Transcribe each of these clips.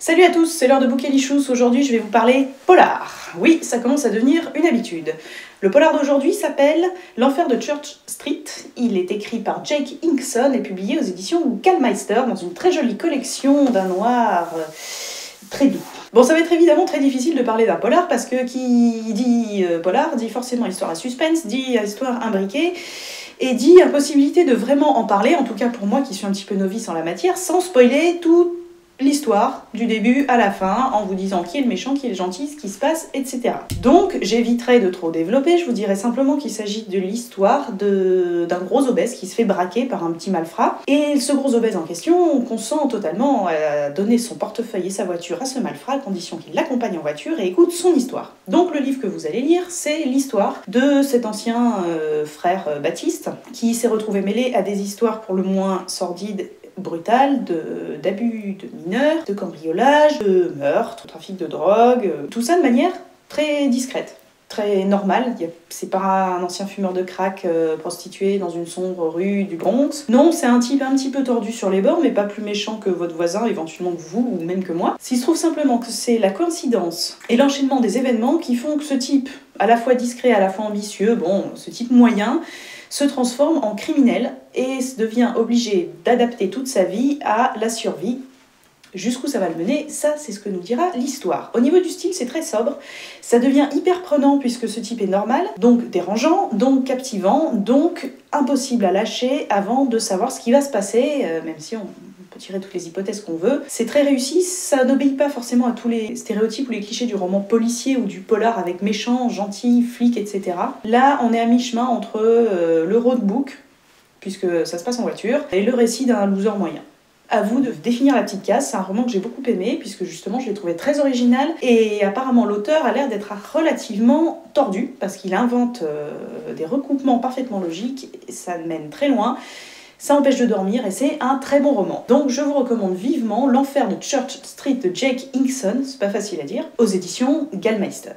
Salut à tous, c'est l'heure de Bouquet-Lichous. Aujourd'hui, je vais vous parler polar. Oui, ça commence à devenir une habitude. Le polar d'aujourd'hui s'appelle L'Enfer de Church Street. Il est écrit par Jake Hinkson et publié aux éditions Gallmeister dans une très jolie collection d'un noir très doux. Bon, ça va être évidemment très difficile de parler d'un polar parce que qui dit polar dit forcément histoire à suspense, dit histoire imbriquée et dit impossibilité de vraiment en parler, en tout cas pour moi qui suis un petit peu novice en la matière, sans spoiler tout l'histoire du début à la fin en vous disant qui est le méchant, qui est le gentil, ce qui se passe, etc. Donc j'éviterai de trop développer, je vous dirai simplement qu'il s'agit de l'histoire d'un gros obèse qui se fait braquer par un petit malfrat. Et ce gros obèse en question consent totalement à donner son portefeuille et sa voiture à ce malfrat à condition qu'il l'accompagne en voiture et écoute son histoire. Donc le livre que vous allez lire, c'est l'histoire de cet ancien frère Baptiste qui s'est retrouvé mêlé à des histoires pour le moins sordides, brutal, d'abus de mineurs, de cambriolage, de meurtre, de trafic de drogue, tout ça de manière très discrète, très normale. C'est pas un ancien fumeur de crack prostitué dans une sombre rue du Bronx. Non, c'est un type un petit peu tordu sur les bords, mais pas plus méchant que votre voisin, éventuellement que vous, ou même que moi. S'il se trouve simplement que c'est la coïncidence et l'enchaînement des événements qui font que ce type, à la fois discret, à la fois ambitieux, bon, ce type moyen, se transforme en criminel et devient obligé d'adapter toute sa vie à la survie. Jusqu'où ça va le mener, ça c'est ce que nous dira l'histoire. Au niveau du style, c'est très sobre, ça devient hyper prenant puisque ce type est normal, donc dérangeant, donc captivant, donc impossible à lâcher avant de savoir ce qui va se passer, même si on peut tirer toutes les hypothèses qu'on veut. C'est très réussi, ça n'obéit pas forcément à tous les stéréotypes ou les clichés du roman policier ou du polar avec méchant, gentil, flic, etc. Là, on est à mi-chemin entre le roadbook, puisque ça se passe en voiture, et le récit d'un loser moyen. À vous de définir la petite case, c'est un roman que j'ai beaucoup aimé, puisque justement je l'ai trouvé très original, et apparemment l'auteur a l'air d'être relativement tordu, parce qu'il invente des recoupements parfaitement logiques, et ça mène très loin. Ça empêche de dormir et c'est un très bon roman. Donc je vous recommande vivement L'Enfer de Church Street de Jake Hinkson, c'est pas facile à dire, aux éditions Gallmeister.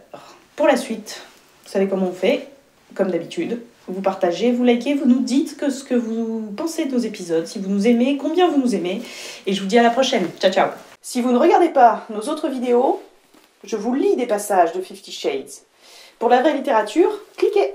Pour la suite, vous savez comment on fait, comme d'habitude. Vous partagez, vous likez, vous nous dites ce que vous pensez de nos épisodes, si vous nous aimez, combien vous nous aimez, et je vous dis à la prochaine. Ciao ciao. Si vous ne regardez pas nos autres vidéos, je vous lis des passages de 50 Shades. Pour la vraie littérature, cliquez.